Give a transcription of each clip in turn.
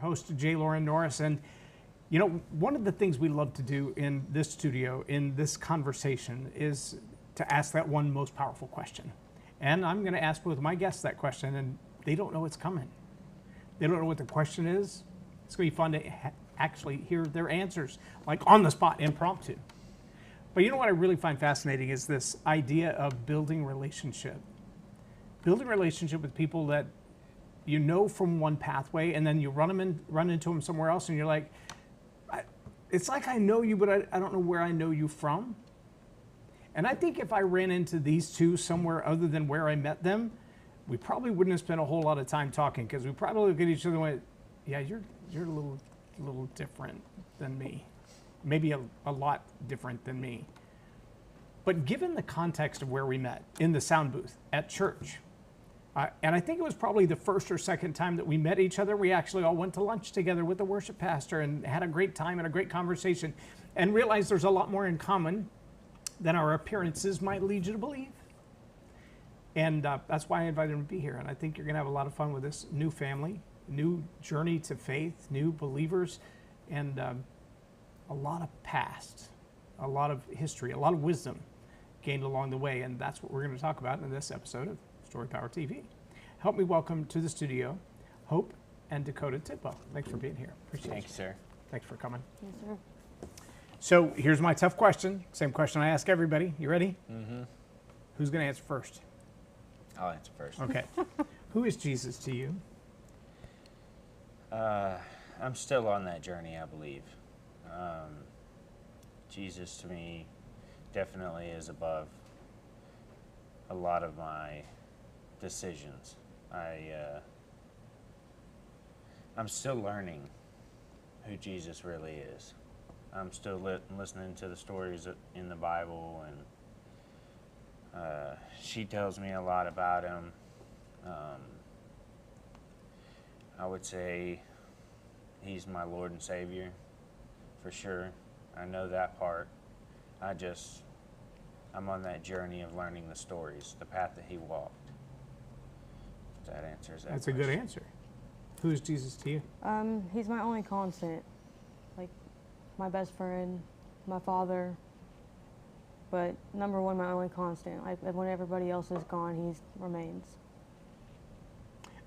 host, J. Loren Norris. And, you know, one of the things we love to do in this studio, in this conversation, is to ask that one most powerful question. And I'm going to ask both my guests that question, and they don't know it's coming. They don't know what the question is. It's going to be fun to actually hear their answers, like on the spot, impromptu. But you know what I really find fascinating is this idea of building relationship. Building relationship with people that you know from one pathway, and then you run into them somewhere else, and you're like, it's like I know you, but I don't know where I know you from. And I think if I ran into these two somewhere other than where I met them, we probably wouldn't have spent a whole lot of time talking, because we probably look at each other and went, yeah, you're a little different than me. Maybe a lot different than me. But given the context of where we met, in the sound booth, at church, and I think it was probably the first or second time that we met each other, we actually all went to lunch together with the worship pastor and had a great time and a great conversation, and realized there's a lot more in common than our appearances might lead you to believe. And that's why I invited him to be here. And I think you're going to have a lot of fun with this new family, new journey to faith, new believers, and a lot of past, a lot of history, a lot of wisdom gained along the way. And that's what we're going to talk about in this episode of Storypower TV. Help me welcome to the studio Hope and Dakota Tidwell. Thanks for being here. Appreciate it. Thank you, sir. Thanks for coming. Yes, sir. So here's my tough question. Same question I ask everybody. You ready? Mm-hmm. Who's going to answer first? I'll answer first. Okay. Who is Jesus to you? I'm still on that journey, I believe. Jesus to me definitely is above a lot of my decisions. I'm still learning who Jesus really is. I'm still listening to the stories in the Bible, and she tells me a lot about him. I would say he's my Lord and Savior, for sure. I know that part. I'm on that journey of learning the stories, the path that he walked. If that answers that That's question. a good answer. Who is Jesus to you? He's my only constant, like my best friend, my father, but number one, my only constant. Like when everybody else is gone, he remains.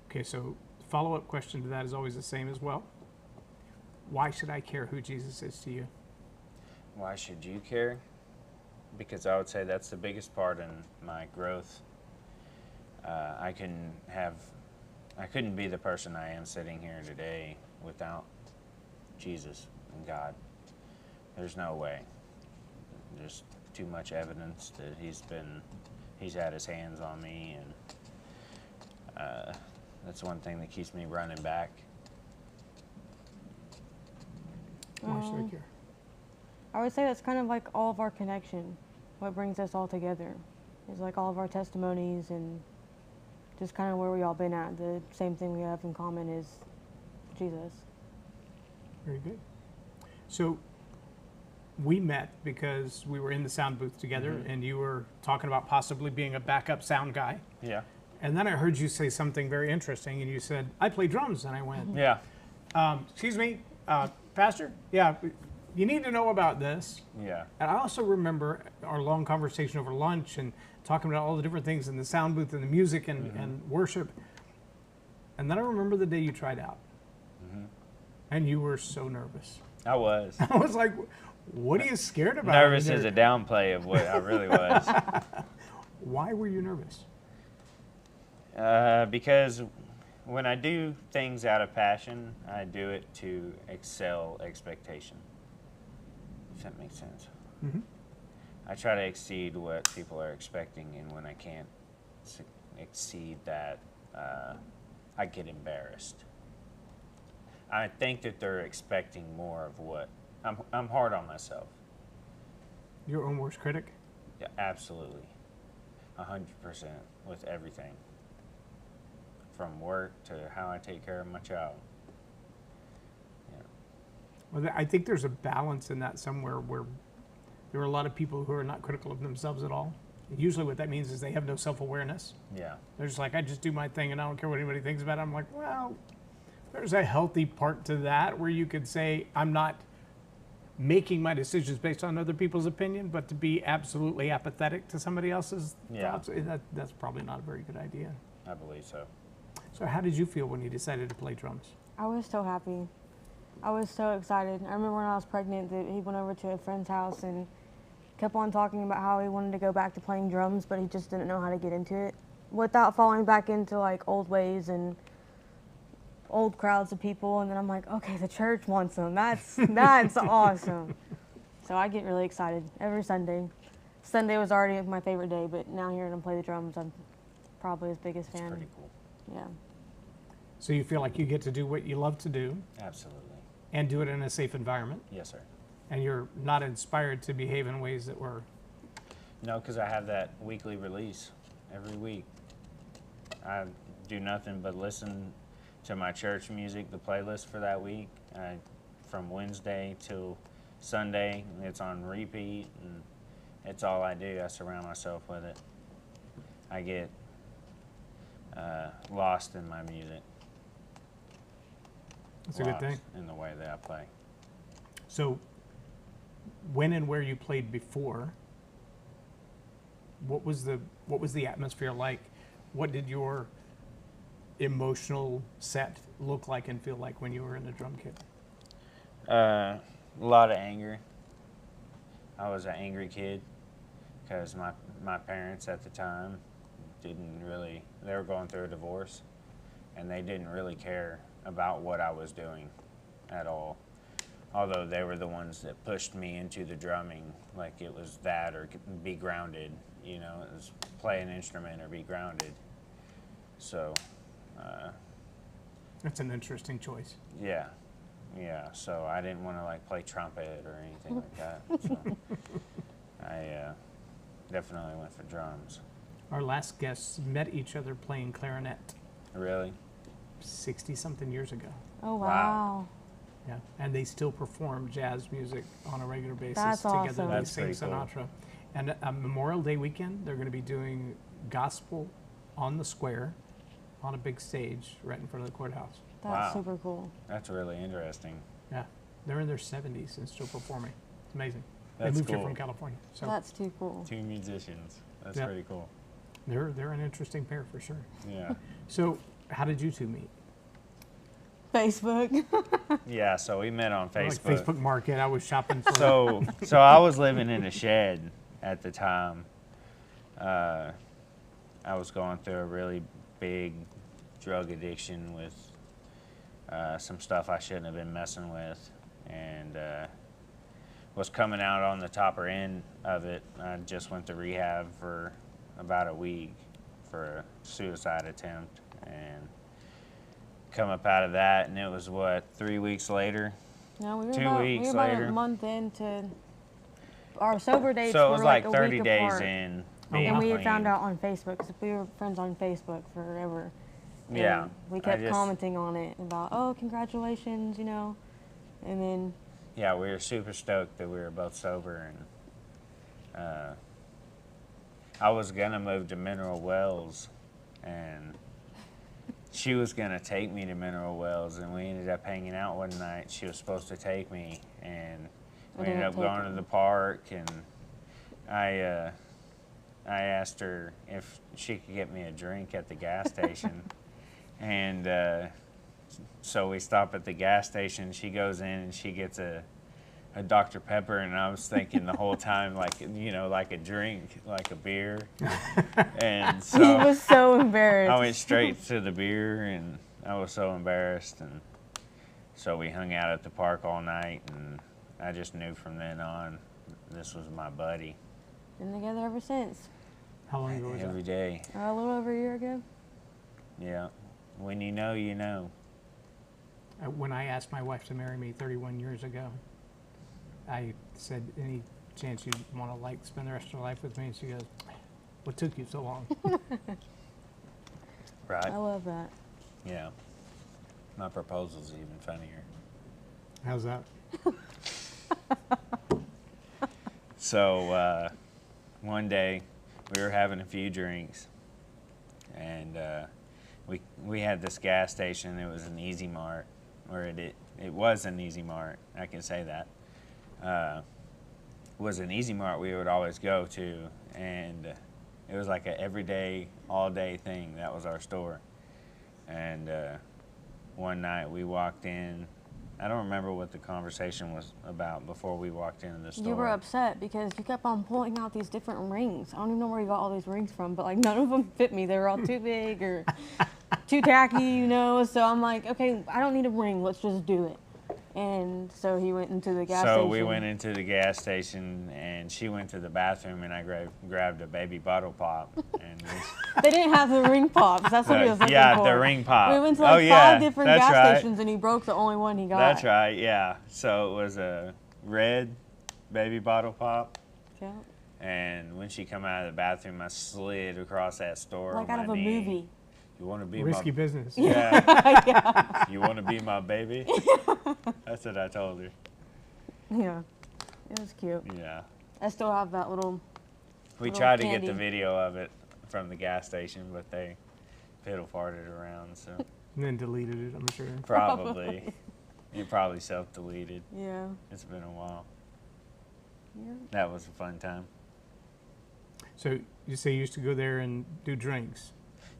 Okay, so follow-up question to that is always the same as well. Why should I care who Jesus is to you? Why should you care? Because I would say that's the biggest part in my growth. I couldn't be the person I am sitting here today without Jesus and God. There's no way. There's too much evidence that he's had his hands on me, and that's one thing that keeps me running back. Why should I care? I would say that's kind of like all of our connection. What brings us all together is like all of our testimonies and just kind of where we all been at. The same thing we have in common is Jesus. Very good. So we met because we were in the sound booth together, Mm-hmm. and you were talking about possibly being a backup sound guy. Yeah. And then I heard you say something very interesting, and you said, I play drums. And I went, Yeah. Excuse me, Pastor? Yeah, you need to know about this. Yeah. And I also remember our long conversation over lunch and talking about all the different things in the sound booth and the music and worship. And then I remember the day you tried out. Mm-hmm. And you were so nervous. I was. I was like, what are you scared about? Nervous is a downplay of what I really was. Why were you nervous? Because when I do things out of passion, I do it to excel expectation. If that makes sense. Mm-hmm. I try to exceed what people are expecting, and when I can't exceed that, I get embarrassed. I think that they're expecting more of what I'm hard on myself. Your own worst critic? Yeah, absolutely, 100% with everything, from work to how I take care of my child. Yeah. Well, I think there's a balance in that somewhere where there are a lot of people who are not critical of themselves at all. Usually what that means is they have no self-awareness. Yeah. They're just like, I just do my thing and I don't care what anybody thinks about it. I'm like, well, there's a healthy part to that where you could say, I'm not making my decisions based on other people's opinion, but to be absolutely apathetic to somebody else's thoughts, that's probably not a very good idea. I believe so. So how did you feel when you decided to play drums? I was so happy. I was so excited. I remember when I was pregnant that he went over to a friend's house and kept on talking about how he wanted to go back to playing drums, but he just didn't know how to get into it without falling back into like old ways and old crowds of people. And then I'm like, okay, the church wants them. That's awesome. So I get really excited every Sunday. Sunday was already my favorite day, but now hearing him play the drums, I'm probably his biggest fan. Pretty cool. Yeah. So you feel like you get to do what you love to do Absolutely. and do it in a safe environment, Yes, sir. and you're not inspired to behave in ways that were... No, because I have that weekly release every week. I do nothing but listen to my church music, the playlist for that week, from Wednesday till Sunday. It's on repeat, and it's all I do. I surround myself with it. I get lost in my music. That's a good thing. In the way that I play. So when and where you played before, what was the atmosphere like? What did your emotional set look like and feel like when you were in the drum kit? A lot of anger. I was an angry kid because my parents at the time they were going through a divorce, and they didn't really care about what I was doing at all. Although they were the ones that pushed me into the drumming, like it was that or be grounded, you know, it was play an instrument or be grounded. So, That's an interesting choice. yeah, so I didn't want to like play trumpet or anything like that. So I definitely went for drums. Our last guests met each other playing clarinet Really? 60-something years ago. Oh, Wow. wow. Yeah, and they still perform jazz music on a regular basis That's together. awesome. They That's sing pretty cool. Sinatra. And Memorial Day weekend, they're going to be doing gospel on the square on a big stage right in front of the courthouse. That's Wow. super cool. That's really interesting. Yeah, they're in their 70s and still performing. It's amazing. That's they moved here cool. from California, so That's too cool. 2 musicians. That's Yeah. pretty cool. they're an interesting pair for sure. Yeah. So, how did you two meet? Facebook. Yeah, so we met on Like Facebook. Facebook Market. I was shopping for. So I was living in a shed at the time. I was going through a really big drug addiction with some stuff I shouldn't have been messing with, and was coming out on the topper end of it. I just went to rehab for about a week for a suicide attempt, and come up out of that, and it was what, 3 weeks later. No, we were 2 about, weeks we were about later. a month into our sober dates. So it was were like a 30 week days apart. in. Oh, being And we had clean. found out on Facebook because we were friends on Facebook forever. And Yeah, we I kept just- commenting on it about, oh, congratulations, you know. And then Yeah, we were super stoked that we were both sober, and I was gonna move to Mineral Wells, and she was gonna take me to Mineral Wells, and we ended up hanging out one night. She was supposed to take me, and we I ended didn't up take going to her. the park, and I asked her if she could get me a drink at the gas station, and so we stop at the gas station. She goes in and she gets a Dr. Pepper, and I was thinking the whole time, like, you know, like a drink, like a beer. And he so was so embarrassed. I went straight to the beer, and I was so embarrassed. And so we hung out at the park all night, and I just knew from then on this was my buddy. Been together ever since. How long ago was Every that? day. A little over a year ago. Yeah. When you know, you know. When I asked my wife to marry me 31 years ago, I said, any chance you'd want to like spend the rest of your life with me? And she goes, what took you so long? Right? I love that. Yeah. My proposal's even funnier. How's that? So one day we were having a few drinks, and we had this gas station. It was an Easy Mart, or it was an Easy Mart. I can say that. Was an Easy Mart we would always go to, and it was like an everyday, all day thing. That was our store. And one night we walked in. I don't remember what the conversation was about before we walked into the store. You were upset because you kept on pulling out these different rings. I don't even know where you got all these rings from, but like none of them fit me. They were all too big or too tacky, you know. So I'm like, okay, I don't need a ring. Let's just do it. And so he went into the gas station. So we went into the gas station, and she went to the bathroom, and I grabbed a baby bottle pop. And they didn't have the ring pops. That's what he was looking for. Yeah, the ring pop. We went to like 5 different gas stations, and he broke the only one he got. That's right, yeah. So it was a red baby bottle pop. Yeah. And when she come out of the bathroom, I slid across that store like on out my of a knee. movie. You want to be Risky my business. Yeah. Yeah. You want to be my baby? That's what I told her. Yeah. It was cute. Yeah. I still have that little. We little tried to candy. get the video of it from the gas station, but they fiddle farted around, so And then deleted it, I'm sure. probably. It probably self-deleted. Yeah. It's been a while. Yeah. That was a fun time. So you say you used to go there and do drinks.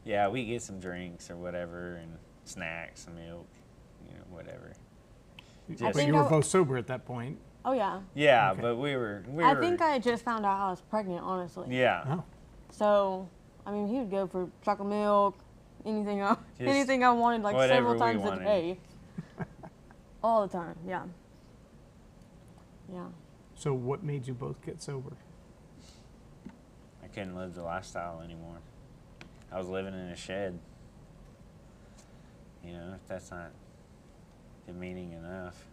Yeah, we get some drinks or whatever, and snacks, milk, whatever. But think you were I- both sober at that point. Oh yeah. Yeah, Okay. but we were. I think I just found out I was pregnant, honestly. Yeah. Oh. So, I mean, he would go for chocolate milk, anything I Just wanted, like whatever several we times a wanted. day. All the time. Yeah. Yeah. So what made you both get sober? I couldn't live the lifestyle anymore. I was living in a shed. If that's not demeaning enough.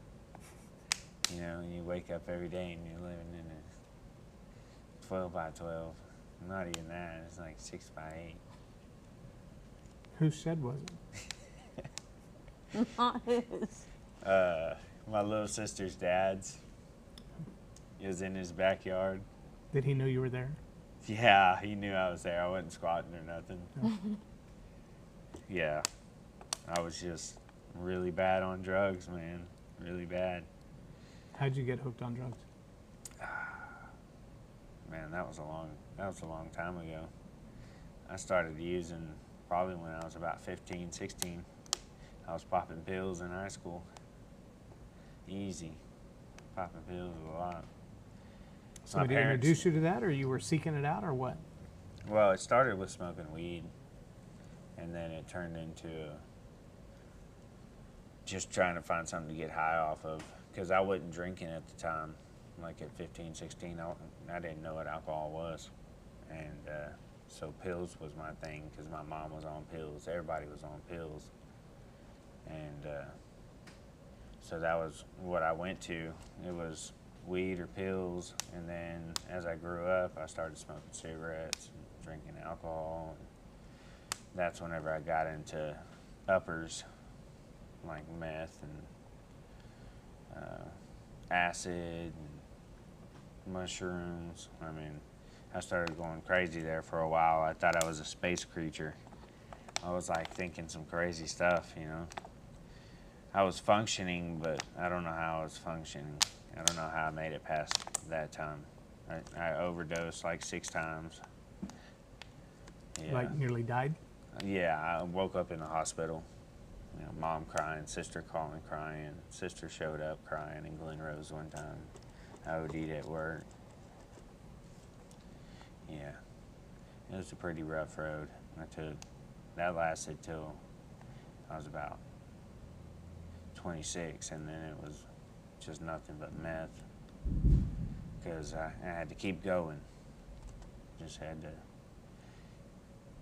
You wake up every day and you're living in a 12 by 12. Not even that, it's like 6 by 8. Whose shed was it? Not his. My little sister's dad's. It was in his backyard. Did he know you were there? Yeah, he knew I was there. I wasn't squatting or nothing. Yeah. I was just really bad on drugs, man. Really bad. How'd you get hooked on drugs? Man, that was a long time ago. I started using probably when I was about 15, 16. I was popping pills in high school. Easy. Popping pills a lot. Somebody introduced you to that, or you were seeking it out, or what? Well, it started with smoking weed, and then it turned into just trying to find something to get high off of, because I wasn't drinking at the time. Like at 15, 16, I didn't know what alcohol was. And so pills was my thing, because my mom was on pills. Everybody was on pills. And so that was what I went to. It was weed or pills. And then as I grew up, I started smoking cigarettes and drinking alcohol. And that's whenever I got into uppers, like meth and acid and mushrooms. I mean, I started going crazy there for a while. I thought I was a space creature. I was like thinking some crazy stuff, I was functioning, but I don't know how I was functioning. I don't know how I made it past that time. I overdosed like 6 times. Yeah. Like nearly died? Yeah, I woke up in the hospital. Mom crying, sister calling crying. Sister showed up crying in Glen Rose one time. I OD'd at work. Yeah, it was a pretty rough road. That lasted till I was about 26, and then it was just nothing but meth, because I had to keep going. Just had to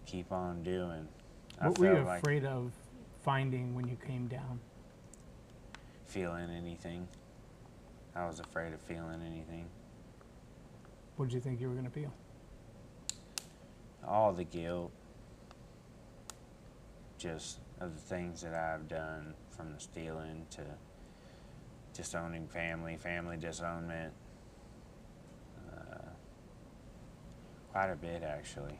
keep on doing. What were you afraid of finding when you came down? Feeling anything. I was afraid of feeling anything. What did you think you were going to feel? All the guilt, just of the things that I've done, from the stealing to disowning family disownment. Quite a bit, actually.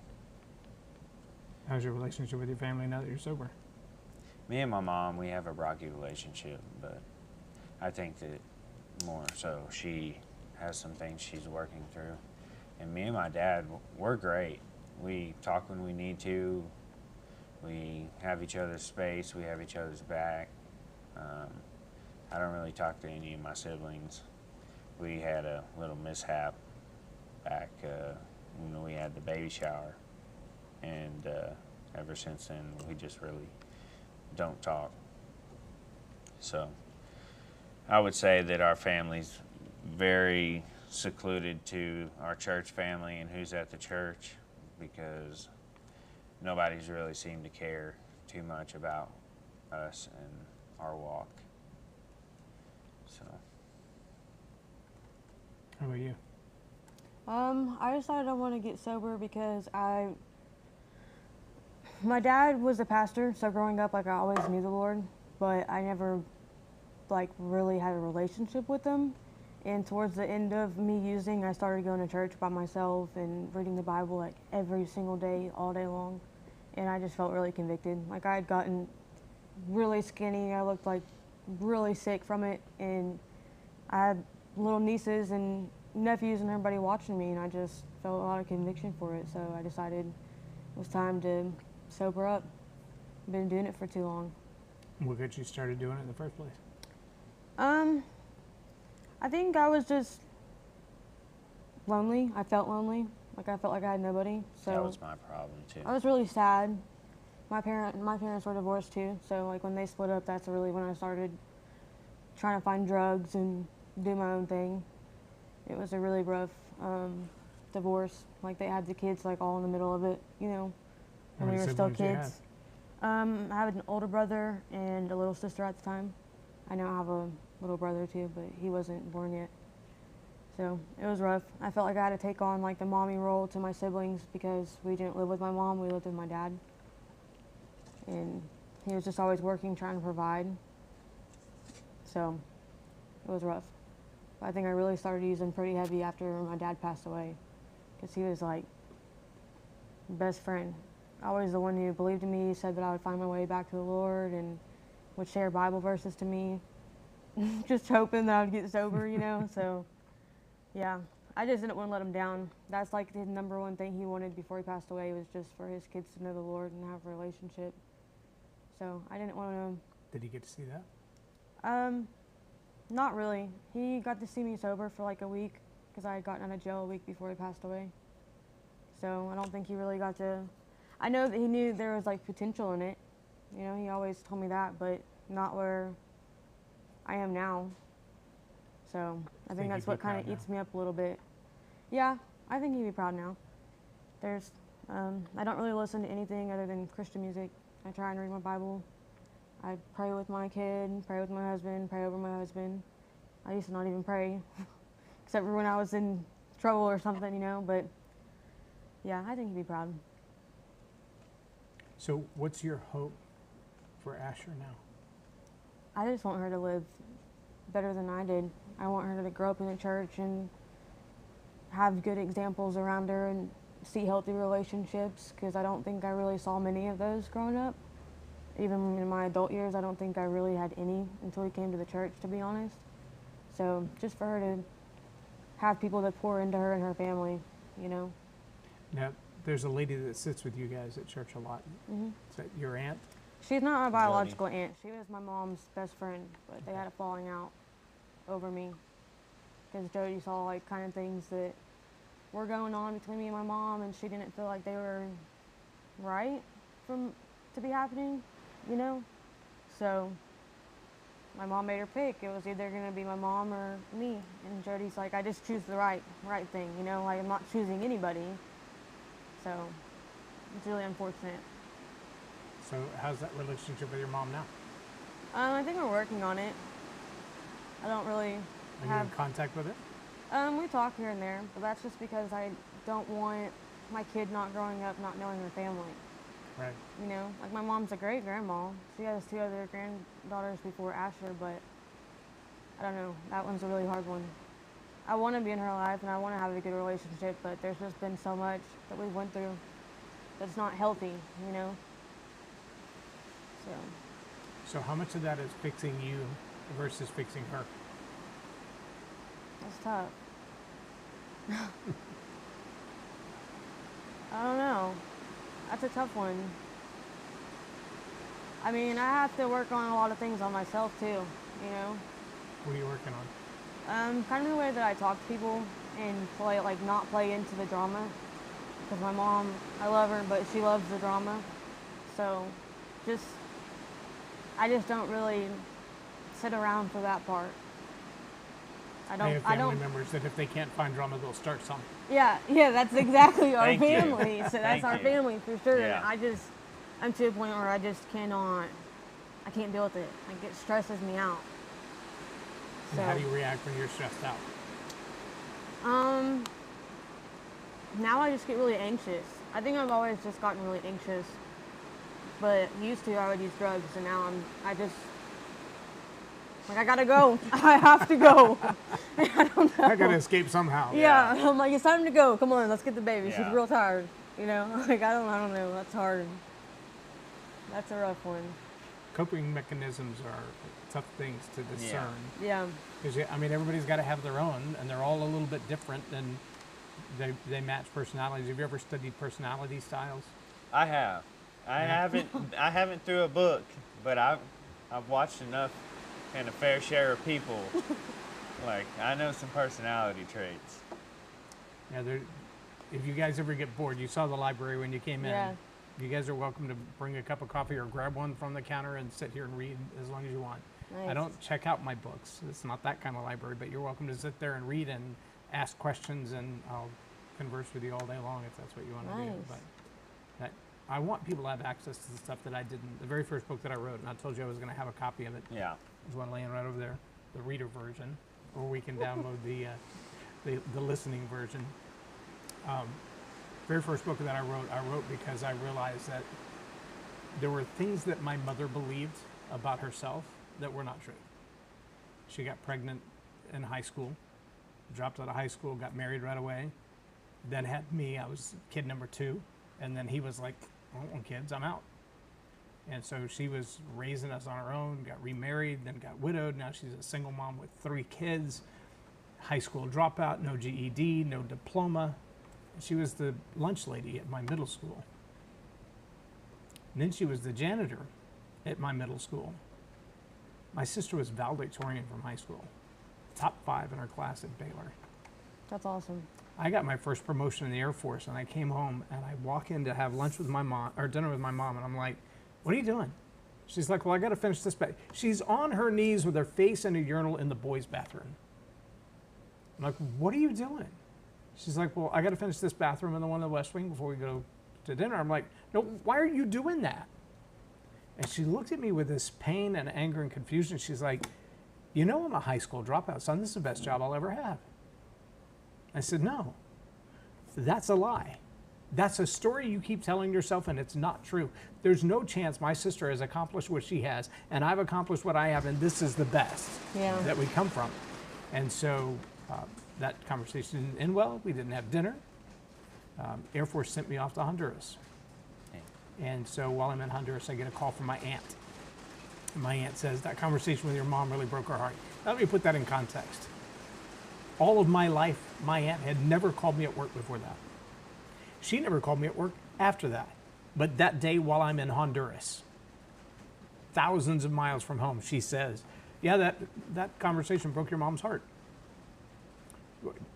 How's your relationship with your family now that you're sober? Me and my mom, we have a rocky relationship, but I think that more so she has some things she's working through. And me and my dad, we're great. We talk when we need to. We have each other's space. We have each other's back. I don't really talk to any of my siblings. We had a little mishap back when we had the baby shower. And ever since then, we just really don't talk. So I would say that our family's very secluded to our church family and who's at the church, because nobody's really seemed to care too much about us and our walk. So. How about you? I decided I want to get sober because my dad was a pastor, so growing up, like, I always knew the Lord, but I never, like, really had a relationship with him. And towards the end of me using, I started going to church by myself and reading the Bible, like, every single day, all day long. And I just felt really convicted. Like, I had gotten really skinny. I looked, like, really sick from it. And I had little nieces and nephews and everybody watching me, and I just felt a lot of conviction for it. So I decided it was time to sober up. I've been doing it for too long. What got you started doing it in the first place? I think I was just lonely. I felt lonely. Like, I felt like I had nobody. So That was my problem too. I was really sad. My parents were divorced too. So, like, when they split up, that's really when I started trying to find drugs and do my own thing. It was a really rough divorce. Like, they had the kids, like, all in the middle of it, you know, How when we many were still siblings do you kids. I have an older brother and a little sister at the time. I now have a little brother too, but he wasn't born yet. So it was rough. I felt like I had to take on, like, the mommy role to my siblings because we didn't live with my mom, we lived with my dad. And he was just always working, trying to provide. So it was rough. But I think I really started using pretty heavy after my dad passed away, because he was, like, best friend. Always the one who believed in me, said that I would find my way back to the Lord, and would share Bible verses to me, just hoping that I would get sober, you know. So yeah, I just didn't want to let him down. That's, like, the number one thing he wanted before he passed away, was just for his kids to know the Lord and have a relationship. So I didn't want to. Did he get to see that? Not really. He got to see me sober for, like, a week, because I had gotten out of jail a week before he passed away. So I don't think he really got to. I know that he knew there was, like, potential in it. You know, he always told me that, but not where I am now. So I think that's he'd be what kind of proud eats me up a little bit. Yeah, I think he'd be proud now. I don't really listen to anything other than Christian music. I try and read my Bible. I pray with my kid, pray with my husband, pray over my husband. I used to not even pray, except for when I was in trouble or something, you know, but yeah, I think he'd be proud. So what's your hope for Asher now? I just want her to live better than I did. I want her to grow up in the church and have good examples around her and see healthy relationships, because I don't think I really saw many of those growing up. Even in my adult years, I don't think I really had any until we came to the church, to be honest. So just for her to have people that pour into her and her family, you know. Now, there's a lady that sits with you guys at church a lot. Mm-hmm. Is that your aunt? She's not my biological aunt. She was my mom's best friend, but they had a falling out over me, because Jody saw, like, kind of things that were going on between me and my mom, and she didn't feel like they were right to be happening, you know. So my mom made her pick. It was either going to be my mom or me, and Jody's like, I just choose the right thing, you know. Like, I'm not choosing anybody. So it's really unfortunate. So how's that relationship with your mom now? I think we're working on it. I don't really Are you in contact with her? We talk here and there, but that's just because I don't want my kid not growing up not knowing her family. Right. You know, like, my mom's a great grandma. She has 2 other granddaughters before Asher, but I don't know. That one's a really hard one. I want to be in her life and I want to have a good relationship, but there's just been so much that we went through. that's not healthy, you know. So So how much of that is fixing you versus fixing her? that's tough. I don't know. That's a tough one. I mean, I have to work on a lot of things on myself too, you know. What are you working on? Kind of the way that I talk to people and play, like, not play into the drama. Because my mom, I love her, but she loves the drama. So, I just don't really sit around for that part. I have family members that if they can't find drama, they'll start something. Yeah, that's exactly our Thank you. family. So that's Thank our you. family for sure. Yeah. And I'm to a point where I can't deal with it. Like, it stresses me out. And how do you react when you're stressed out? Now I just get really anxious. I think I've always just gotten really anxious. But used to, I would use drugs, and now I gotta go. I have to go. I don't know. I gotta escape somehow. Yeah, I'm like, it's time to go. Come on, let's get the baby. Yeah. She's real tired. You know, like, I don't know. That's hard. That's a rough one. Coping mechanisms are tough things to discern. Yeah. Because I mean, everybody's got to have their own, and they're all a little bit different, and they match personalities. Have you ever studied personality styles? I have. I haven't through a book, but I've watched enough and a fair share of people. Like, I know some personality traits. Yeah, if you guys ever get bored, you saw the library when you came in. Yeah. You guys are welcome to bring a cup of coffee or grab one from the counter and sit here and read as long as you want. Nice. I don't check out my books. It's not that kind of library, but you're welcome to sit there and read and ask questions, and I'll converse with you all day long if that's what you want to do. Nice. But I want people to have access to the stuff that I didn't. The very first book that I wrote, and I told you I was going to have a copy of it. Yeah. There's one laying right over there, the reader version, or we can download the listening version. Very first book that I wrote because I realized that there were things that my mother believed about herself that were not true. She got pregnant in high school, dropped out of high school, got married right away, then had me. I was kid number 2, and then he was like, I don't want kids, I'm out. And so she was raising us on her own, got remarried, then got widowed. Now she's a single mom with 3 kids, high school dropout, no GED, no diploma. She was the lunch lady at my middle school. And then she was the janitor at my middle school. My sister was valedictorian from high school, top 5 in her class at Baylor. That's awesome. I got my first promotion in the Air Force, and I came home and I walk in to have lunch with my mom, or dinner with my mom, and I'm like, what are you doing? She's like, well, I got to finish this back. She's on her knees with her face in a urinal in the boys' bathroom. I'm like, what are you doing? She's like, well, I got to finish this bathroom and the one in the West Wing before we go to dinner. I'm like, no, why are you doing that? And she looked at me with this pain and anger and confusion. She's like, you know, I'm a high school dropout, son. This is the best job I'll ever have. I said, no, that's a lie. That's a story you keep telling yourself, and it's not true. There's no chance my sister has accomplished what she has, and I've accomplished what I have, and this is the best that we come from. And so that conversation didn't end well. We didn't have dinner. Air Force sent me off to Honduras. And so while I'm in Honduras, I get a call from my aunt. And my aunt says, that conversation with your mom really broke her heart. Now, let me put that in context. All of my life, my aunt had never called me at work before that. She never called me at work after that. But that day while I'm in Honduras, thousands of miles from home, she says, yeah, that conversation broke your mom's heart.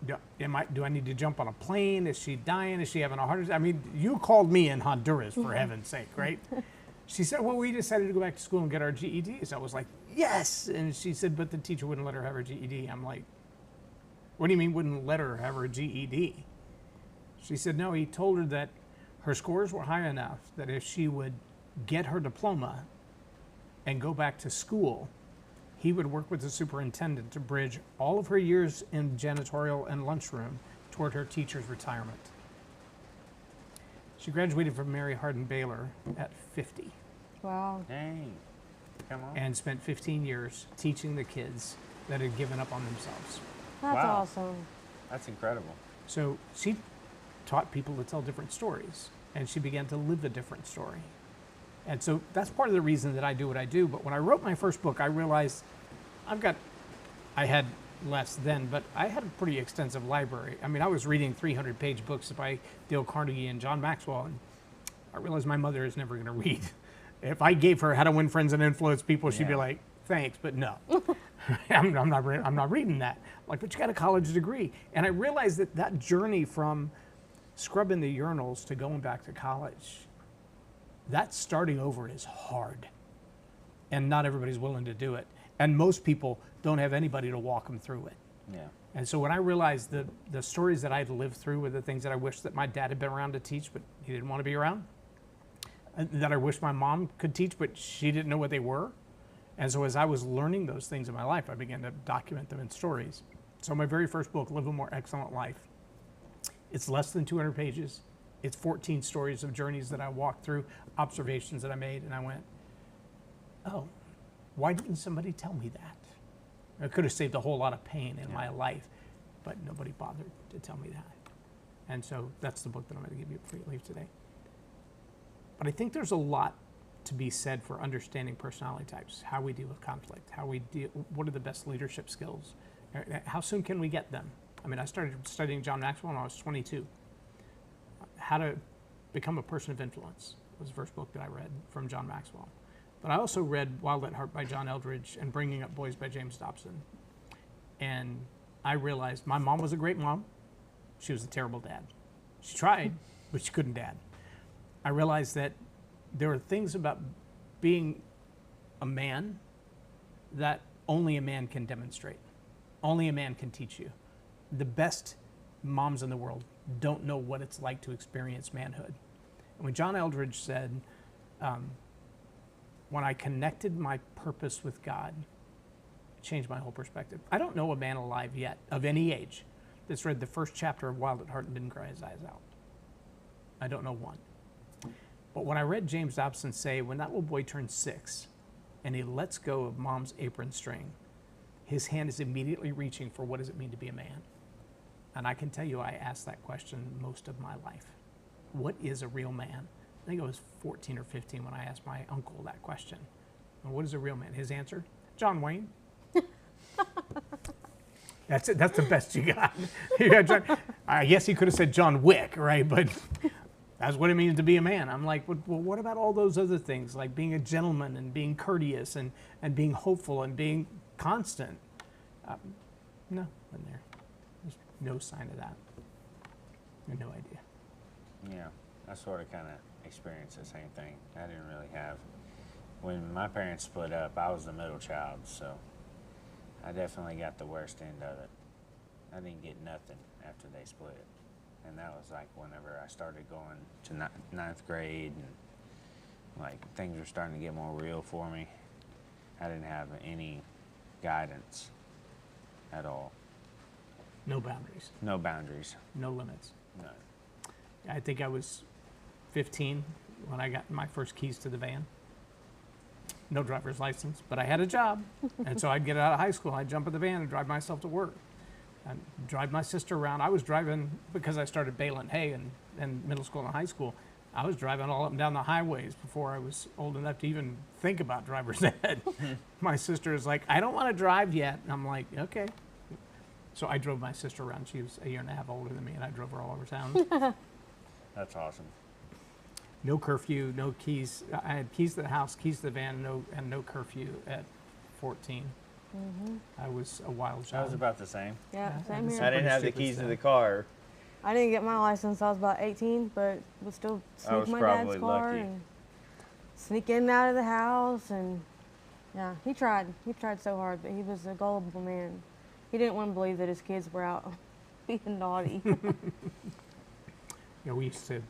Do I need to jump on a plane? Is she dying? Is she having a heart attack? I mean, you called me in Honduras, for heaven's sake, right? She said, well, we decided to go back to school and get our GEDs. I was like, yes. And she said, but the teacher wouldn't let her have her GED. I'm like, what do you mean wouldn't let her have her GED? She said, no, he told her that her scores were high enough that if she would get her diploma and go back to school, he would work with the superintendent to bridge all of her years in janitorial and lunchroom toward her teacher's retirement. She graduated from Mary Hardin Baylor at 50. Wow. Dang. Come on. And spent 15 years teaching the kids that had given up on themselves. That's Wow. awesome. That's incredible. So she taught people to tell different stories. and she began to live a different story. And so that's part of the reason that I do what I do. But when I wrote my first book, I realized I had less then, but I had a pretty extensive library. I mean, I was reading 300-page books by Dale Carnegie and John Maxwell, and I realized my mother is never going to read. If I gave her How to Win Friends and Influence People, she'd be like, thanks, but no. I'm not reading that. Like, but you got a college degree. And I realized that journey from scrubbing the urinals to going back to college, that starting over is hard. And not everybody's willing to do it. And most people don't have anybody to walk them through it. Yeah. And so when I realized the stories that I'd lived through were the things that I wish that my dad had been around to teach, but he didn't want to be around, that I wish my mom could teach, but she didn't know what they were. And so as I was learning those things in my life, I began to document them in stories. So my very first book, Live a More Excellent Life, it's less than 200 pages. It's 14 stories of journeys that I walked through, observations that I made, and I went, oh, why didn't somebody tell me that? I could have saved a whole lot of pain in my life, but nobody bothered to tell me that. And so that's the book that I'm going to give you before you leave today. But I think there's a lot to be said for understanding personality types, how we deal with conflict, what are the best leadership skills, how soon can we get them? I mean, I started studying John Maxwell when I was 22. How to Become a Person of Influence was the first book that I read from John Maxwell. But I also read Wild at Heart by John Eldredge and Bringing Up Boys by James Dobson. And I realized my mom was a great mom. She was a terrible dad. She tried, but she couldn't dad. I realized that there are things about being a man that only a man can demonstrate. Only a man can teach you. The best moms in the world don't know what it's like to experience manhood. And when John Eldredge said, when I connected my purpose with God, it changed my whole perspective. I don't know a man alive yet, of any age, that's read the first chapter of Wild at Heart and didn't cry his eyes out. I don't know one. But when I read James Dobson say, when that little boy turns 6 and he lets go of mom's apron string, his hand is immediately reaching for what does it mean to be a man? And I can tell you, I asked that question most of my life. What is a real man? I think I was 14 or 15 when I asked my uncle that question. And what is a real man? His answer, John Wayne. That's it. That's the best you got. I guess he could have said John Wick, right? But that's what it means to be a man. I'm like, well, what about all those other things, like being a gentleman and being courteous and being hopeful and being constant? No, wasn't there. There's no sign of that. I had no idea. Yeah, I sort of kind of experienced the same thing. I didn't really have, when my parents split up, I was the middle child, so I definitely got the worst end of it. I didn't get nothing after they split. And that was like whenever I started going to ninth grade and like things were starting to get more real for me. I didn't have any guidance at all. No boundaries. No boundaries. No limits. None. I think I was 15 when I got my first keys to the van. No driver's license, but I had a job. And so I'd get out of high school, I'd jump in the van and drive myself to work. And drive my sister around. I was driving, because I started baling hay in middle school and high school, I was driving all up and down the highways before I was old enough to even think about driver's ed. My sister is like, I don't want to drive yet. And I'm like, okay. So I drove my sister around. She was a year and a half older than me, and I drove her all over town. That's awesome. No curfew, no keys. I had keys to the house, keys to the van, no curfew at 14. Mm-hmm. I was a wild child. I was about the same. Yeah, same here. I didn't have the keys to the car. I didn't get my license. I was about 18, but would still sneak my dad's car and sneak in and out of the house. And yeah, he tried. He tried so hard, but he was a gullible man. He didn't want to believe that his kids were out being naughty. We used to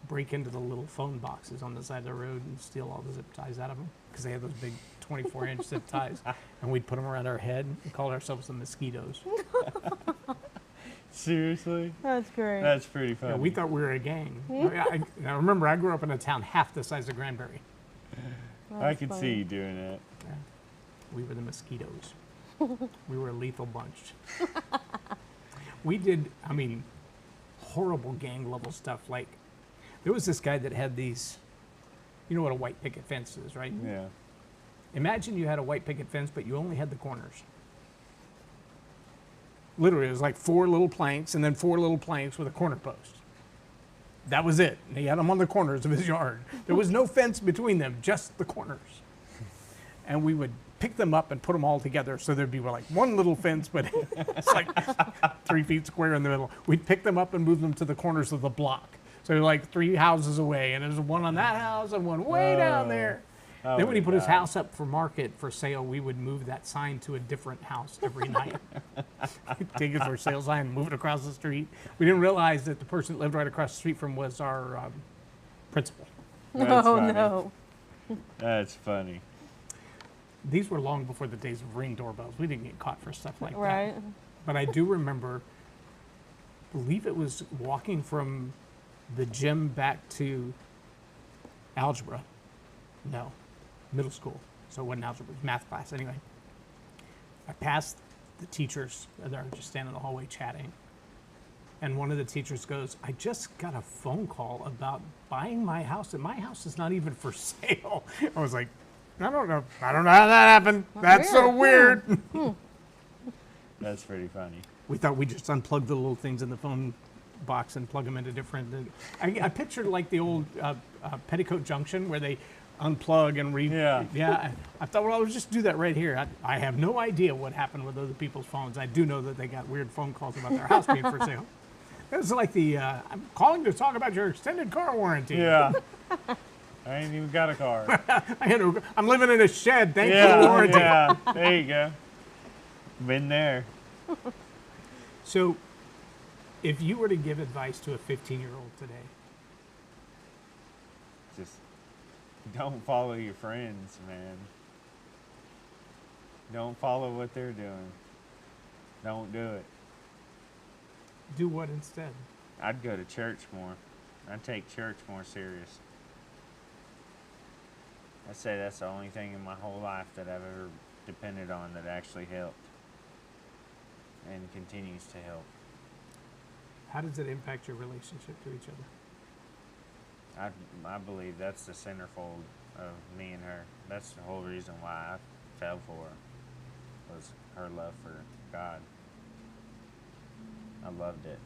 break into the little phone boxes on the side of the road and steal all the zip ties out of them, because they had those big 24-inch zip ties, and we'd put them around our head and called ourselves the mosquitoes. Seriously? That's great. That's pretty funny. Yeah, we thought we were a gang. I remember I grew up in a town half the size of Granbury. I could see you doing that. Yeah. We were the mosquitoes. We were a lethal bunch. We did, horrible gang level stuff. Like, There was this guy that had these, you know what a white picket fence is, right? Yeah. Imagine you had a white picket fence, but you only had the corners. Literally, it was like 4 little planks and then 4 little planks with a corner post. That was it. And he had them on the corners of his yard. There was no fence between them, just the corners. And we would pick them up and put them all together so there'd be like one little fence, but it's like 3 feet square in the middle. We'd pick them up and move them to the corners of the block. So like 3 houses away, and there's one on that house and one way down there. Oh Then when he my put his God. house up for market for sale, we would move that sign to a different house every night. Take it for sale sign and move it across the street. We didn't realize that the person that lived right across the street from was our principal. That's Oh funny. no. That's funny. These were long before the days of Ring doorbells. We didn't get caught for stuff like Right. that. But I do remember, believe it was walking from the gym back to algebra. No, middle school. So it wasn't algebra, it was math class anyway. I passed the teachers, and they're just standing in the hallway chatting. And one of the teachers goes, I just got a phone call about buying my house, and my house is not even for sale. I was like, I don't know how that happened. That's so weird. That's pretty funny. We thought we'd just unplug the little things in the phone box and plug them into different. I pictured like the old Petticoat Junction where they unplug and Yeah. Yeah. I thought, well, I'll just do that right here. I have no idea what happened with other people's phones. I do know that they got weird phone calls about their house being for sale. It was like the I'm calling to talk about your extended car warranty. Yeah. I ain't even got a car. I'm living in a shed. Thank you for the warranty. Yeah. There you go. Been there. So, if you were to give advice to a 15-year-old today, Just don't follow your friends, man. Don't follow what they're doing. Don't do it. do what instead? I'd go to church more. I'd take church more serious. I'd say that's the only thing in my whole life that I've ever depended on that actually helped and continues to help. How does it impact your relationship to each other? I believe that's the centerfold of me and her. That's the whole reason why I fell for her, was her love for God. I loved it.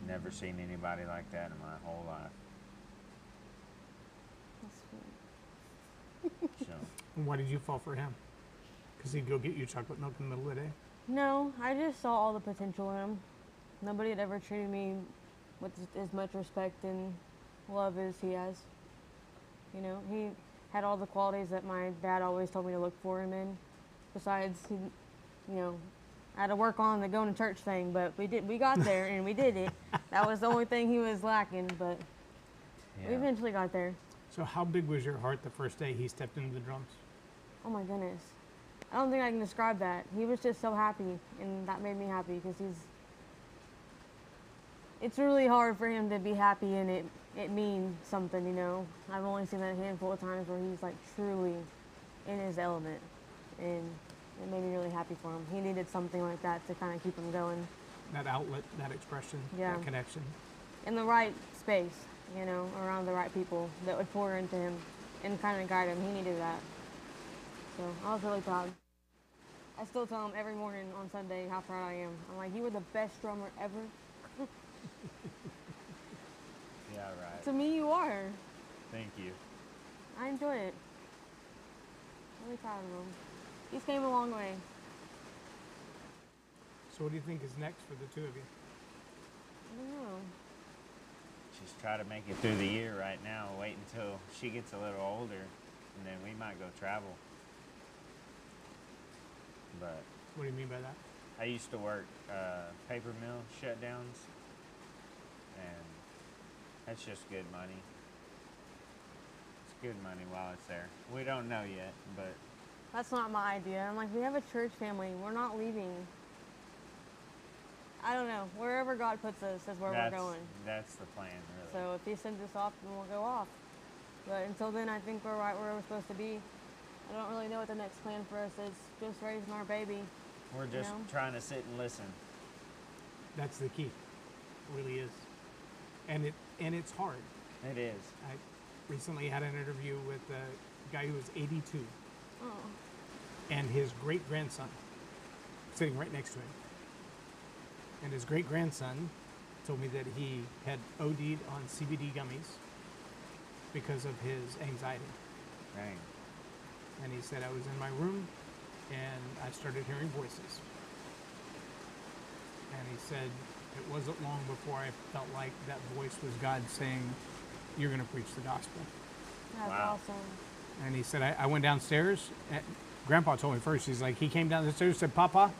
Never seen anybody like that in my whole life. That's sweet. So, And why did you fall for him? Because he'd go get you chocolate milk in the middle of the day? No, I just saw all the potential in him. Nobody had ever treated me with as much respect and love as he has. You know, he had all the qualities that my dad always told me to look for him in. Besides, he, you know, I had to work on the going to church thing, but we got there and we did it. That was the only thing he was lacking, but we yeah. eventually got there. So how big was your heart the first day he stepped into the drums? Oh my goodness. I don't think I can describe that. He was just so happy, and that made me happy because it's really hard for him to be happy, and it means something, you know. I've only seen that a handful of times where he's like truly in his element, and it made me really happy for him. He needed something like that to kind of keep him going That outlet, that expression, Yeah. that connection. in the right space, you know, around the right people that would pour into him and kind of guide him. He needed that. So I was really proud. I still tell him every morning on Sunday how proud I am. I'm like, you were the best drummer ever. Yeah, right. To me, you are. Thank you. I enjoy it. Really proud of him. He's came a long way. So what do you think is next for the two of you? I don't know. Just try to make it through the year right now. Wait until she gets a little older, and then we might go travel. But What do you mean by that? I used to work paper mill shutdowns, and that's just good money. It's good money while it's there. We don't know yet, but That's not my idea. I'm like, we have a church family. We're not leaving. I don't know. Wherever God puts us is where we're going. that's the plan, really. So if he sends us off, then we'll go off. But until then, I think we're right where we're supposed to be. I don't really know what the next plan for us is. Just raising our baby. We're just know? trying to sit and listen. That's the key. It really is. And it's hard. It is. I recently had an interview with a guy who was 82, Oh. and his great-grandson sitting right next to him. And his great-grandson told me that he had OD'd on CBD gummies because of his anxiety. Dang. And he said, I was in my room and I started hearing voices. And he said, it wasn't long before I felt like that voice was God saying, you're going to preach the gospel. That's Wow. awesome. And he said, I went downstairs. And Grandpa told me first, he's like, he came down the stairs and said, Papa,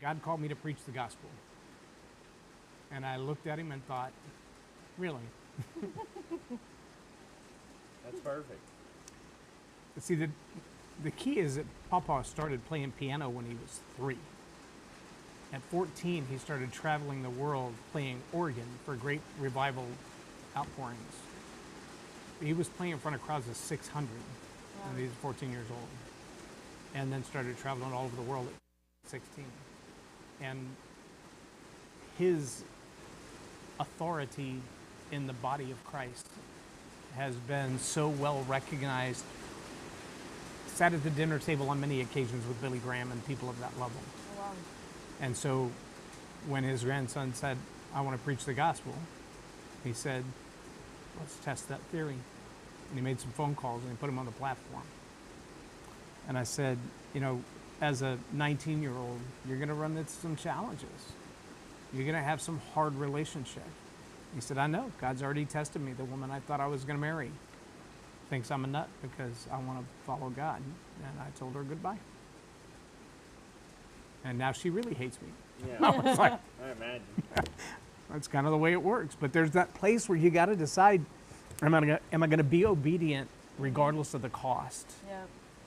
God called me to preach the gospel. And I looked at him and thought, really? That's perfect. See, the key is that Papa started playing piano when he was 3. At 14, he started traveling the world playing organ for great revival outpourings. He was playing in front of crowds of 600 when he was 14 years old, and then started traveling all over the world at 16. And his authority in the body of Christ has been so well recognized. Sat at the dinner table on many occasions with Billy Graham and people of that level. Wow. And so when his grandson said, I want to preach the gospel, he said, let's test that theory. And he made some phone calls and he put him on the platform. And I said, you know, as a 19-year-old, you're going to run into some challenges. You're going to have some hard relationship. He said, I know. God's already tested me. The woman I thought I was going to marry thinks I'm a nut because I want to follow God. And I told her goodbye. And now she really hates me. Yeah. I was like, I imagine. that's kind of the way it works. But there's that place where you got to decide, am I going to be obedient regardless of the cost? Yeah.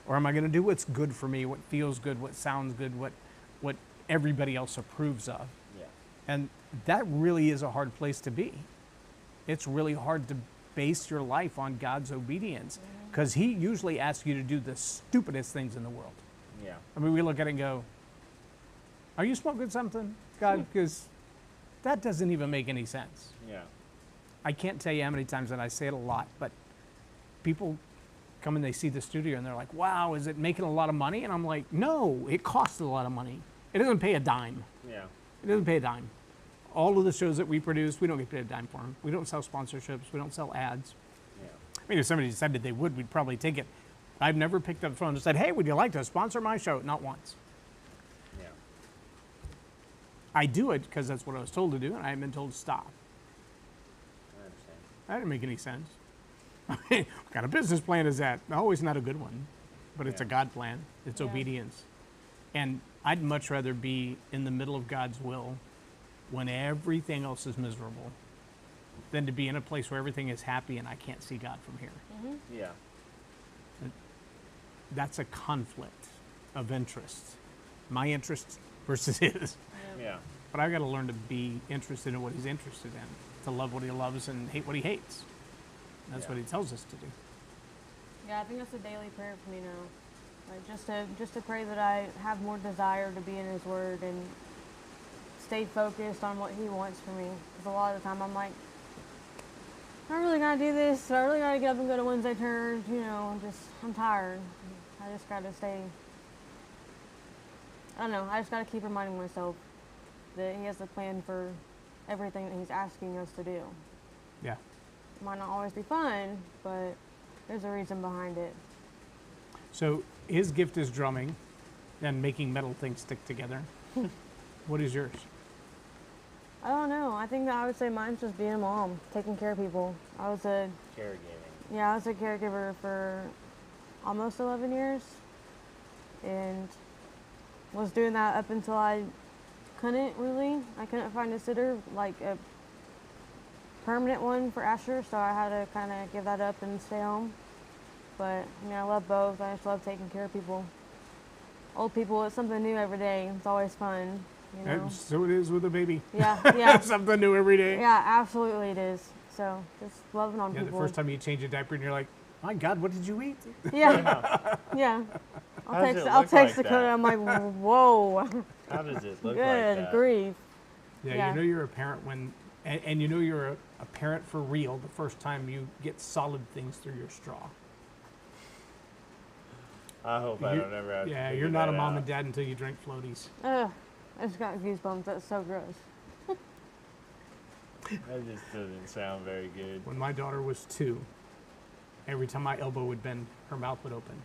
Or am I going to do what's good for me, what feels good, what sounds good, what everybody else approves of? Yeah. And that really is a hard place to be. It's really hard to base your life on God's obedience because he usually asks you to do the stupidest things in the world. Yeah. I mean, we look at it and go, are you smoking something, God? Because that doesn't even make any sense. Yeah. I can't tell you how many times, and I say it a lot, but people come and they see the studio and they're like, wow, is it making a lot of money? And I'm like, no, it costs a lot of money. It doesn't pay a dime. Yeah. It doesn't pay a dime. All of the shows that we produce, we don't get paid a dime for them. We don't sell sponsorships. We don't sell ads. Yeah. I mean, if somebody decided they would, we'd probably take it. I've never picked up the phone and said, hey, would you like to sponsor my show? Not once. Yeah. I do it because that's what I was told to do, and I haven't been told to stop. I understand. That didn't make any sense. What kind of business plan is that? Always not a good one, but it's a Yeah. God plan. It's Yeah. obedience. And I'd much rather be in the middle of God's will when everything else is miserable than to be in a place where everything is happy and I can't see God from here. Yeah. That's a conflict of interest. My interest versus his. Yeah. But I've got to learn to be interested in what he's interested in, to love what he loves and hate what he hates. That's Yeah. what he tells us to do. Yeah, I think that's a daily prayer for me now. Like just to pray that I have more desire to be in His Word and stay focused on what He wants for me. Because a lot of the time I'm like, I really gotta do this. I really gotta get up and go to Wednesday church. You know, I'm tired. I just gotta stay. I don't know. I just gotta keep reminding myself that He has a plan for everything that He's asking us to do. Yeah. It might not always be fun, but there's a reason behind it. So his gift is drumming and making metal things stick together. What is yours? I don't know. I think that I would say mine's just being a mom, taking care of people. I was a caregiver for almost 11 years and was doing that up until I couldn't find a sitter, like a permanent one for Asher, so I had to kind of give that up and stay home. But I mean, I love both. I just love taking care of people. Old people, it's something new every day. It's always fun, you know. And so it is with a baby. Yeah, yeah. Something new every day. Yeah, absolutely it is. So just loving on Yeah, people. the first time you change a diaper and you're like, my God, what did you eat? Yeah, yeah. How does it I'll look text like Dakota. that? I'm like, whoa, How does it look like good that? grief. Yeah, Yeah. you know you're a parent when, and you know you're a parent for real the first time you get solid things through your straw. I hope I don't ever have to Yeah, figure you're not a that mom out. and dad until you drink floaties. Ugh, I just got goosebumps. That's so gross. That just doesn't sound very good. When my daughter was 2, every time my elbow would bend, her mouth would open.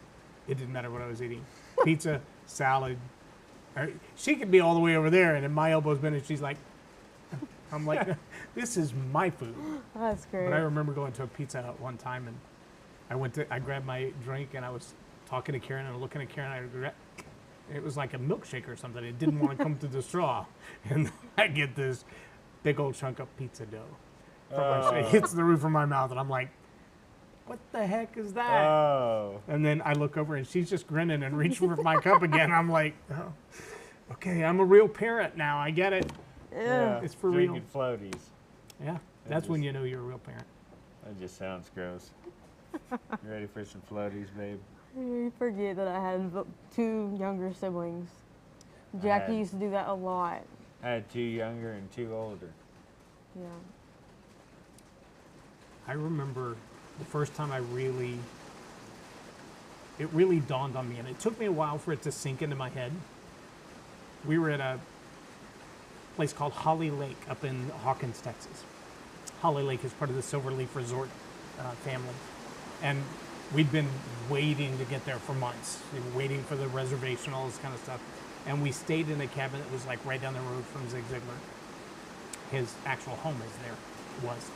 It didn't matter what I was eating. Pizza, salad. She could be all the way over there, and then my elbow's bent, and she's like, I'm like, this is my food. That's great. But I remember going to a Pizza Hut one time, and I grabbed my drink, and I was talking to Karen and looking at Karen. It was like a milkshake or something. It didn't want to come through the straw, and I get this big old chunk of pizza dough. It hits the roof of my mouth, and I'm like, what the heck is that? Oh. And then I look over, and she's just grinning and reaching for my cup again. I'm like, oh, okay, I'm a real parent now. I get it. Yeah. It's for Drinking real. floaties. Yeah, that's when you know you're a real parent. That just sounds gross. You ready for some floaties, babe? You forget that I had 2 younger siblings. Jackie had- used to do that a lot. I had 2 younger and 2 older. Yeah. I remember the first time it really dawned on me, and it took me a while for it to sink into my head. We were at a place called Holly Lake up in Hawkins, Texas. Holly Lake is part of the Silverleaf Resort family. And we'd been waiting to get there for months, waiting for the reservation, all this kind of stuff. And we stayed in a cabin that was like right down the road from Zig Ziglar. His actual home was.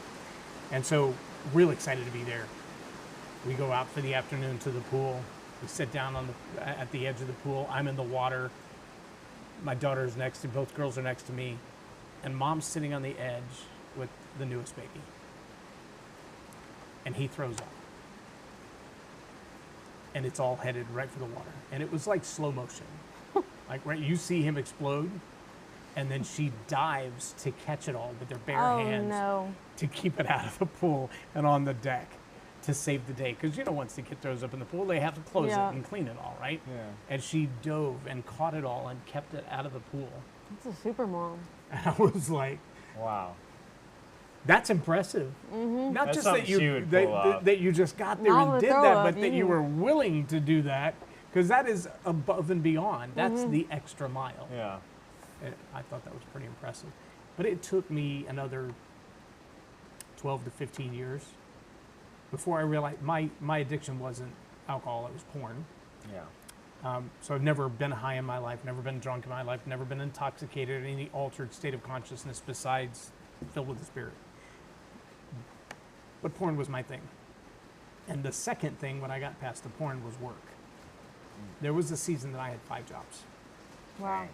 And so, real excited to be there. We go out for the afternoon to the pool. We sit down at the edge of the pool. I'm in the water. My daughter's next to, both girls are next to me. And mom's sitting on the edge with the newest baby. And he throws up. And it's all headed right for the water. And it was like slow motion. Like, right, you see him explode, and then she dives to catch it all with their bare hands to keep it out of the pool and on the deck to save the day. Because, once the kid throws up in the pool, they have to close it and clean it all, right? Yeah. And she dove and caught it all and kept it out of the pool. That's a super mom. And I was like, Wow. that's impressive. Not That's just something that she you would pull off. that you just got there Not and with did throw that, up, but that you you- were willing to do that, because that is above and beyond. That's the extra mile. Yeah. I thought that was pretty impressive. But it took me another 12 to 15 years before I realized my addiction wasn't alcohol, it was porn. Yeah. So I've never been high in my life, never been drunk in my life, never been intoxicated in any altered state of consciousness besides filled with the Spirit. But porn was my thing. And the second thing when I got past the porn was work. There was a season that I had 5 jobs. Wow.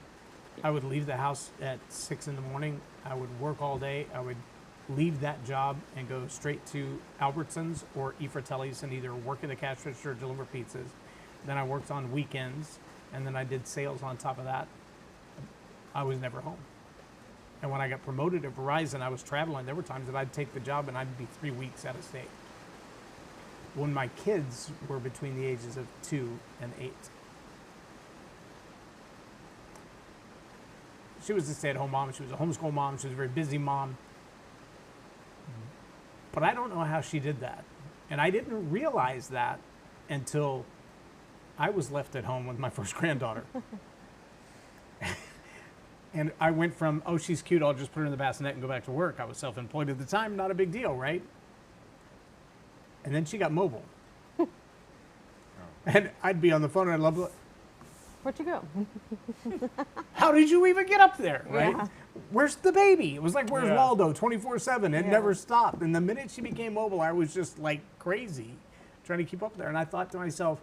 I would leave the house at 6 in the morning. I would work all day. I would leave that job and go straight to Albertsons or E. Fratelli's and either work at the cash register or deliver pizzas. Then I worked on weekends, and then I did sales on top of that. I was never home. And when I got promoted at Verizon, I was traveling. There were times that I'd take the job and I'd be 3 weeks out of state. When my kids were between the ages of 2 and 8, she was a stay-at-home mom. She was a homeschool mom. She was a very busy mom. But I don't know how she did that. And I didn't realize that until I was left at home with my first granddaughter. And I went from, oh, she's cute, I'll just put her in the bassinet and go back to work. I was self-employed at the time, not a big deal, right? And then she got mobile. And I'd be on the phone and I'd love, Where'd you go? how did you even get up there, right? Yeah. Where's the baby? It was like, where's Yeah. Waldo, 24/7. It Yeah. never stopped. And the minute she became mobile, I was just like crazy trying to keep up there. And I thought to myself,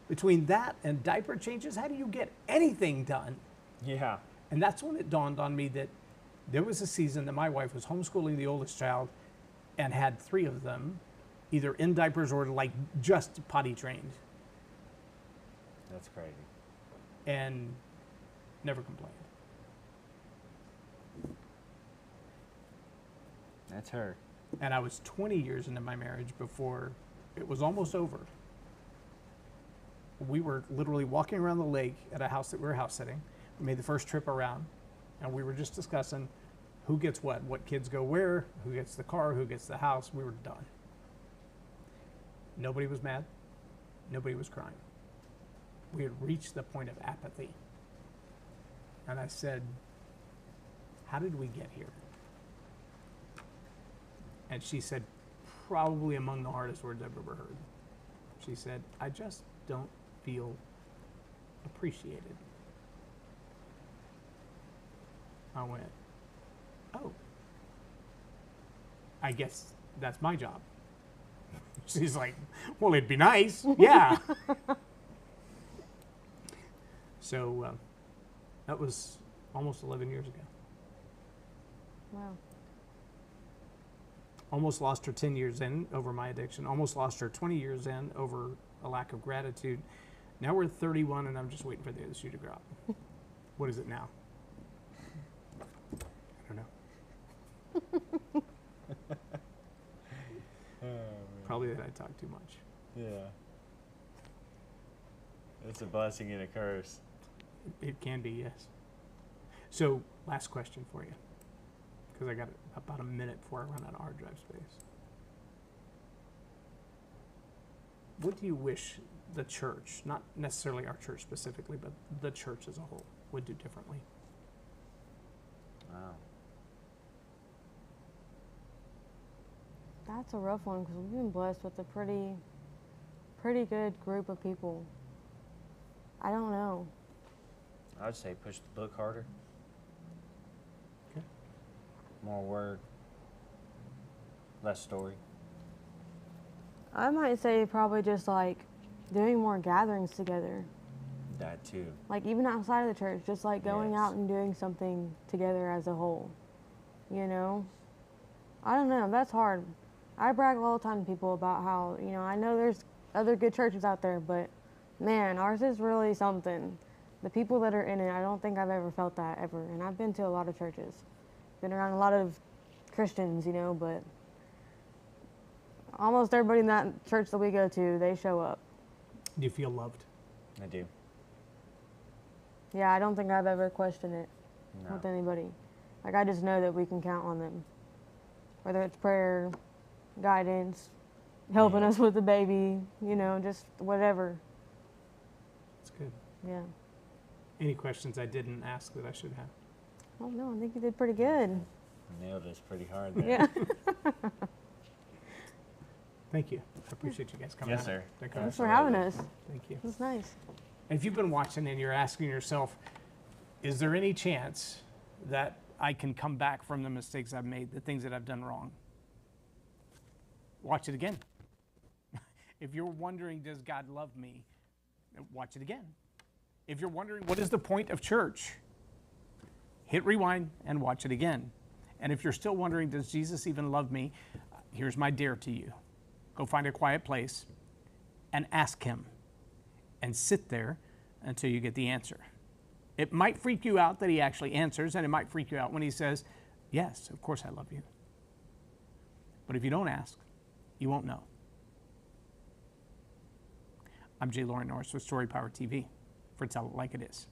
between that and diaper changes, how do you get anything done? Yeah. And that's when it dawned on me that there was a season that my wife was homeschooling the oldest child and had 3 of them either in diapers or like just potty trained That's crazy. and never complained. That's her. And I was 20 years into my marriage before it was almost over. We were literally walking around the lake at a house that we were house sitting. We made the first trip around, and we were just discussing who gets what kids go where, who gets the car, who gets the house. We were done. Nobody was mad. Nobody was crying. We had reached the point of apathy. And I said, how did we get here? And she said, probably among the hardest words I've ever heard. She said, I just don't feel appreciated. I went, oh, I guess that's my job. She's like, well, it'd be nice. Yeah. So that was almost 11 years ago. Wow. Almost lost her 10 years in over my addiction. Almost lost her 20 years in over a lack of gratitude. Now we're 31 and I'm just waiting for the other shoe to drop. What is it now? I don't know. Probably that I talk too much. Yeah. It's a blessing and a curse. It can be, yes. So, last question for you, because I got about a minute before I run out of hard drive space. What do you wish the church, not necessarily our church specifically, but the church as a whole, would do differently? Wow. That's a rough one because we've been blessed with a pretty good group of people. I don't know. I would say push the book harder. Okay. More word, less story. I might say probably just like doing more gatherings together. That too. Like even outside of the church, just like going Yes. out and doing something together as a whole. You know? I don't know, that's hard. I brag all the time to people about how, you know, I know there's other good churches out there, but man, ours is really something. The people that are in it, I don't think I've ever felt that ever. And I've been to a lot of churches. Been around a lot of Christians, you know, but almost everybody in that church that we go to, they show up. Do you feel loved? I do. Yeah, I don't think I've ever questioned it No. with anybody. Like, I just know that we can count on them. Whether it's prayer, guidance, helping Yeah. us with the baby, you know, just whatever. That's good. Yeah. Any questions I didn't ask that I should have? Oh, no, I think you did pretty good. Nailed us pretty hard there. Yeah. Thank you. I appreciate you guys coming Yes, out. sir. Dakota. Thanks for having us. Thank you. It's nice. If you've been watching and you're asking yourself, is there any chance that I can come back from the mistakes I've made, the things that I've done wrong? Watch it again. If you're wondering, does God love me? Watch it again. If you're wondering, what is the point of church? Hit rewind and watch it again. And if you're still wondering, does Jesus even love me? Here's my dare to you. Go find a quiet place and ask him. And sit there until you get the answer. It might freak you out that he actually answers, and it might freak you out when he says, yes, of course I love you. But if you don't ask, you won't know. I'm Loren Norris with Storypower TV for Tell It Like It Is.